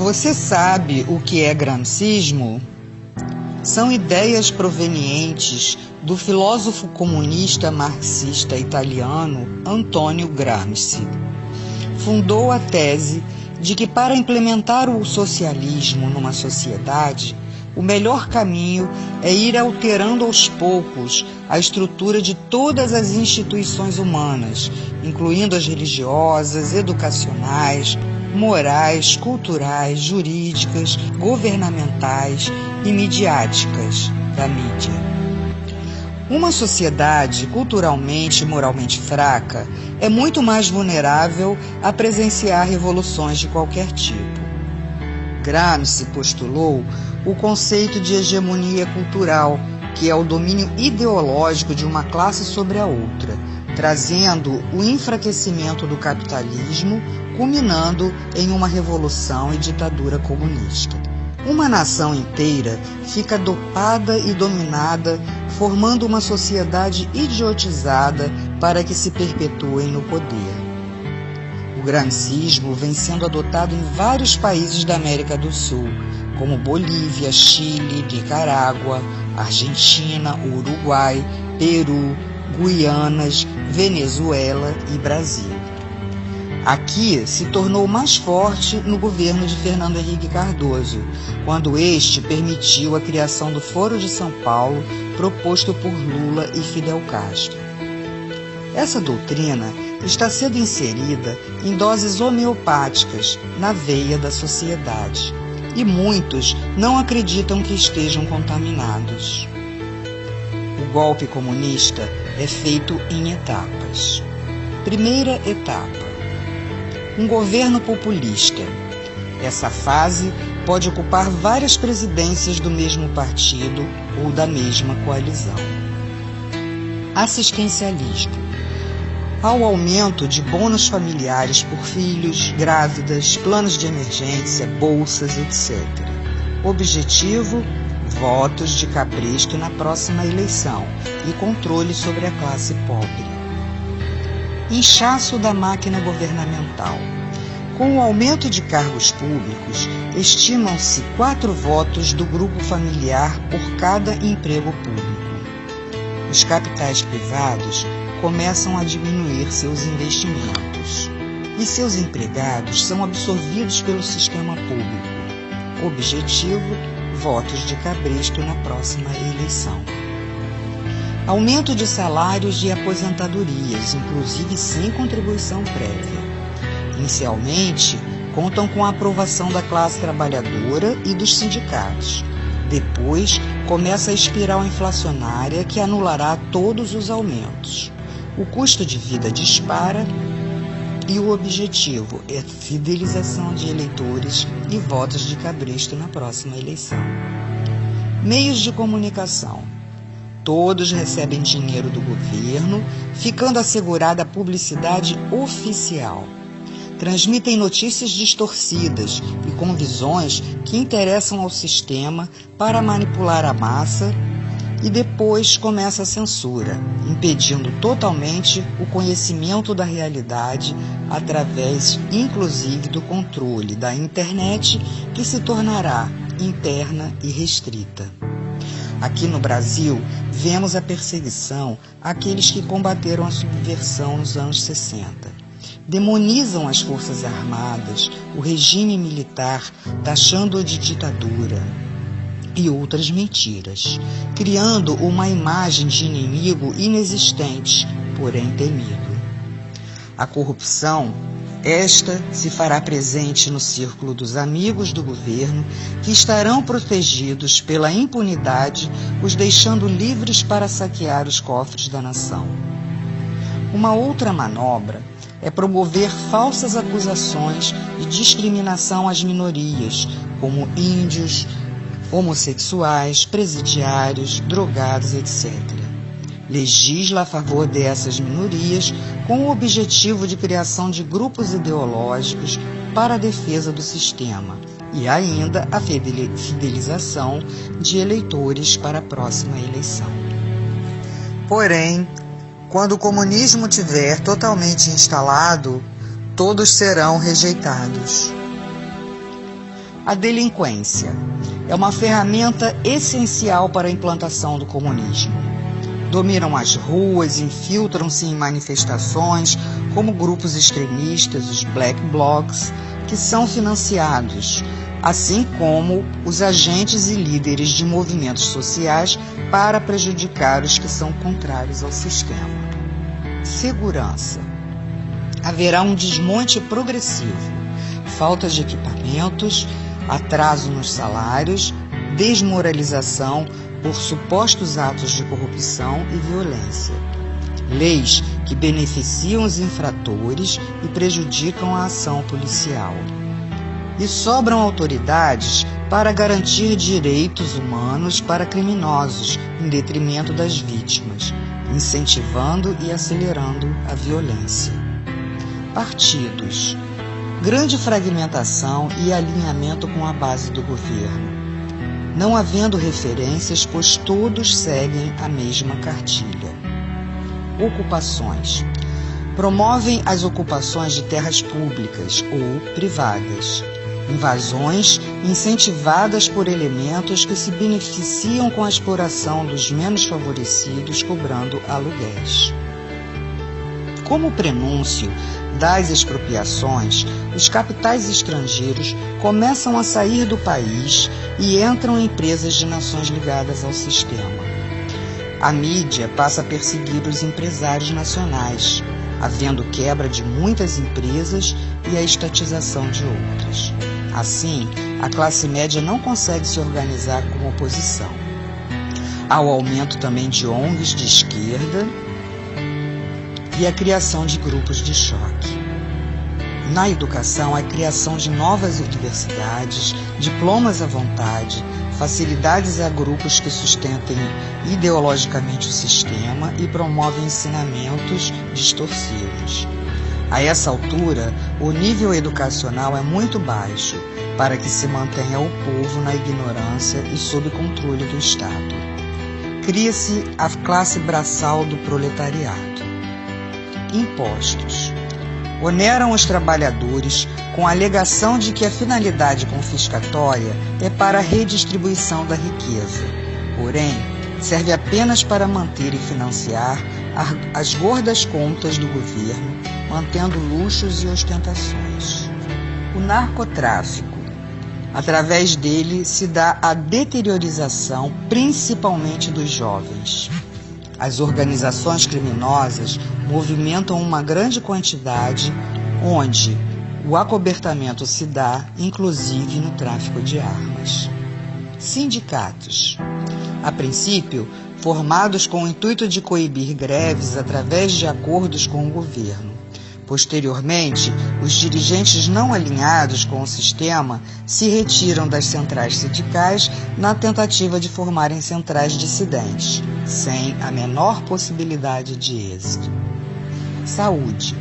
Você sabe o que é gramscismo? São ideias provenientes do filósofo comunista marxista italiano Antonio Gramsci. Fundou a tese de que para implementar o socialismo numa sociedade, o melhor caminho é ir alterando aos poucos a estrutura de todas as instituições humanas, incluindo as religiosas, educacionais, morais, culturais, jurídicas, governamentais e midiáticas da mídia. Uma sociedade culturalmente e moralmente fraca é muito mais vulnerável a presenciar revoluções de qualquer tipo. Gramsci postulou o conceito de hegemonia cultural, que é o domínio ideológico de uma classe sobre a outra, trazendo o enfraquecimento do capitalismo, culminando em uma revolução e ditadura comunista. Uma nação inteira fica dopada e dominada, formando uma sociedade idiotizada para que se perpetuem no poder. O gramscismo vem sendo adotado em vários países da América do Sul, como Bolívia, Chile, Nicarágua, Argentina, Uruguai, Peru, Guianas, Venezuela e Brasil. Aqui se tornou mais forte no governo de Fernando Henrique Cardoso, quando este permitiu a criação do Foro de São Paulo, proposto por Lula e Fidel Castro. Essa doutrina está sendo inserida em doses homeopáticas na veia da sociedade, e muitos não acreditam que estejam contaminados. O golpe comunista é feito em etapas. Primeira etapa: um governo populista. Essa fase pode ocupar várias presidências do mesmo partido ou da mesma coalizão. Assistencialismo. Ao aumento de bônus familiares por filhos, grávidas, planos de emergência, bolsas, etc. Objetivo: votos de cabresto na próxima eleição e controle sobre a classe pobre. Inchaço da máquina governamental. Com o aumento de cargos públicos, estimam-se 4 votos do grupo familiar por cada emprego público. Os capitais privados começam a diminuir seus investimentos e seus empregados são absorvidos pelo sistema público. Objetivo: votos de cabresto na próxima eleição. Aumento de salários e aposentadorias, inclusive sem contribuição prévia. Inicialmente, contam com a aprovação da classe trabalhadora e dos sindicatos. Depois, começa a espiral inflacionária que anulará todos os aumentos. O custo de vida dispara e o objetivo é fidelização de eleitores e votos de cabresto na próxima eleição. Meios de comunicação. Todos recebem dinheiro do governo, ficando assegurada a publicidade oficial. Transmitem notícias distorcidas e com visões que interessam ao sistema para manipular a massa, e depois começa a censura, impedindo totalmente o conhecimento da realidade através, inclusive, do controle da internet, que se tornará interna e restrita. Aqui no Brasil, vemos a perseguição àqueles que combateram a subversão nos anos 60. Demonizam as forças armadas, o regime militar, taxando-o de ditadura e outras mentiras, criando uma imagem de inimigo inexistente, porém temido. A corrupção, esta se fará presente no círculo dos amigos do governo, que estarão protegidos pela impunidade, os deixando livres para saquear os cofres da nação. Uma outra manobra é promover falsas acusações de discriminação às minorias, como índios, homossexuais, presidiários, drogados, etc. Legisla a favor dessas minorias com o objetivo de criação de grupos ideológicos para a defesa do sistema e ainda a fidelização de eleitores para a próxima eleição. Porém, quando o comunismo tiver totalmente instalado, todos serão rejeitados. A delinquência é uma ferramenta essencial para a implantação do comunismo. Dominam as ruas, infiltram-se em manifestações como grupos extremistas, os Black Blocs, que são financiados, assim como os agentes e líderes de movimentos sociais para prejudicar os que são contrários ao sistema. Segurança. Haverá um desmonte progressivo, falta de equipamentos, atraso nos salários, desmoralização por supostos atos de corrupção e violência. Leis que beneficiam os infratores e prejudicam a ação policial. E sobram autoridades para garantir direitos humanos para criminosos, em detrimento das vítimas, incentivando e acelerando a violência. Partidos. Grande fragmentação e alinhamento com a base do governo. Não havendo referências, pois todos seguem a mesma cartilha. Ocupações. Promovem as ocupações de terras públicas ou privadas. Invasões incentivadas por elementos que se beneficiam com a exploração dos menos favorecidos, cobrando aluguéis. Como prenúncio das expropriações, os capitais estrangeiros começam a sair do país e entram empresas de nações ligadas ao sistema. A mídia passa a perseguir os empresários nacionais, havendo quebra de muitas empresas e a estatização de outras. Assim, a classe média não consegue se organizar como oposição. Há o aumento também de ONGs de esquerda e a criação de grupos de choque. Na educação, a criação de novas universidades, diplomas à vontade, facilidades a grupos que sustentem ideologicamente o sistema e promovem ensinamentos distorcidos. A essa altura, o nível educacional é muito baixo para que se mantenha o povo na ignorância e sob controle do Estado. Cria-se a classe braçal do proletariado. Impostos. Oneram os trabalhadores com a alegação de que a finalidade confiscatória é para a redistribuição da riqueza. Porém, serve apenas para manter e financiar as gordas contas do governo, mantendo luxos e ostentações. O narcotráfico. Através dele se dá a deteriorização, principalmente dos jovens. As organizações criminosas movimentam uma grande quantidade, onde o acobertamento se dá, inclusive, no tráfico de armas. Sindicatos. A princípio, formados com o intuito de coibir greves através de acordos com o governo. Posteriormente, os dirigentes não alinhados com o sistema se retiram das centrais sindicais na tentativa de formarem centrais dissidentes, sem a menor possibilidade de êxito. Saúde.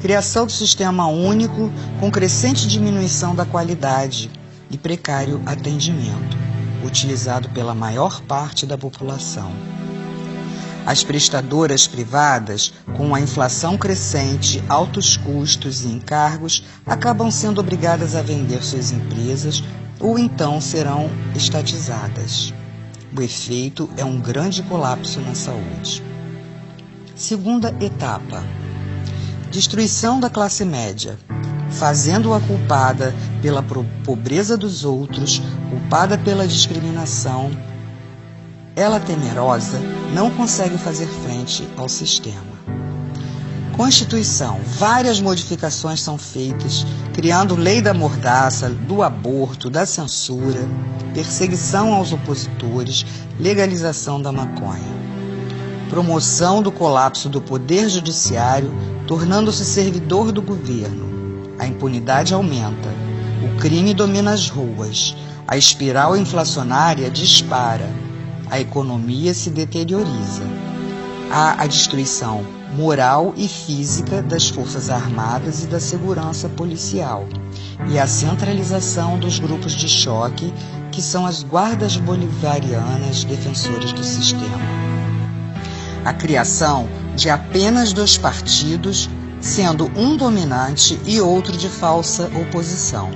Criação do sistema único com crescente diminuição da qualidade e precário atendimento, utilizado pela maior parte da população. As prestadoras privadas, com a inflação crescente, altos custos e encargos, acabam sendo obrigadas a vender suas empresas ou então serão estatizadas. O efeito é um grande colapso na saúde. Segunda etapa. Destruição da classe média, fazendo-a culpada pela pobreza dos outros, culpada pela discriminação. Ela, temerosa, não consegue fazer frente ao sistema. Constituição. Várias modificações são feitas, criando lei da mordaça, do aborto, da censura, perseguição aos opositores, legalização da maconha. Promoção do colapso do poder judiciário, tornando-se servidor do governo. A impunidade aumenta. O crime domina as ruas. A espiral inflacionária dispara. A economia se deterioriza. Há a destruição moral e física das forças armadas e da segurança policial, e a centralização dos grupos de choque, que são as guardas bolivarianas defensoras do sistema. A criação de apenas 2 partidos, sendo um dominante e outro de falsa oposição.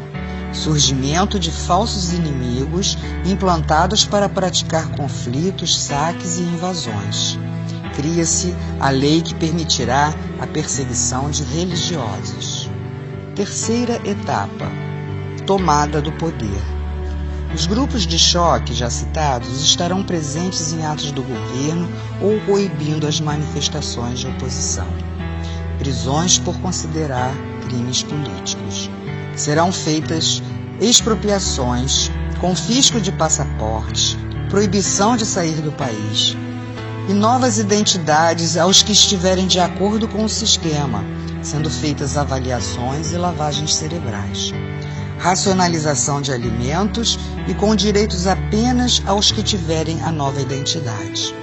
surgimento de falsos inimigos implantados para praticar conflitos, saques e invasões. Cria-se a lei que permitirá a perseguição de religiosos. Terceira etapa: tomada do poder. Os grupos de choque já citados estarão presentes em atos do governo ou coibindo as manifestações de oposição. Prisões por considerar crimes políticos. Serão feitas expropriações, confisco de passaportes, proibição de sair do país e novas identidades aos que estiverem de acordo com o sistema, sendo feitas avaliações e lavagens cerebrais. Racionalização de alimentos e com direitos apenas aos que tiverem a nova identidade.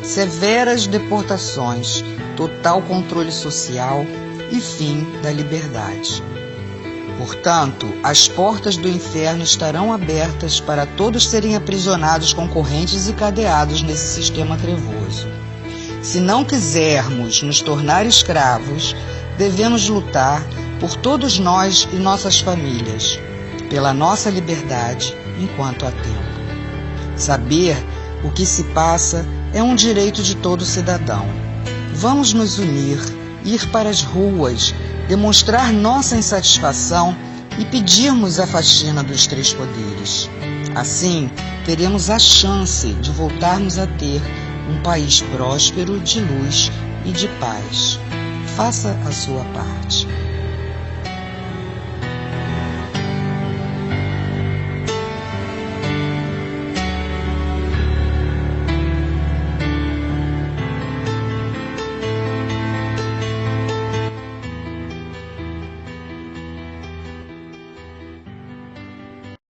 Severas deportações, total controle social e fim da liberdade. Portanto, as portas do inferno estarão abertas para todos serem aprisionados com correntes e cadeados nesse sistema trevoso. Se não quisermos nos tornar escravos, devemos lutar por todos nós e nossas famílias, pela nossa liberdade enquanto há tempo. Saber o que se passa é um direito de todo cidadão. Vamos nos unir, ir para as ruas, demonstrar nossa insatisfação e pedirmos a faxina dos três poderes. Assim, teremos a chance de voltarmos a ter um país próspero, de luz e de paz. Faça a sua parte.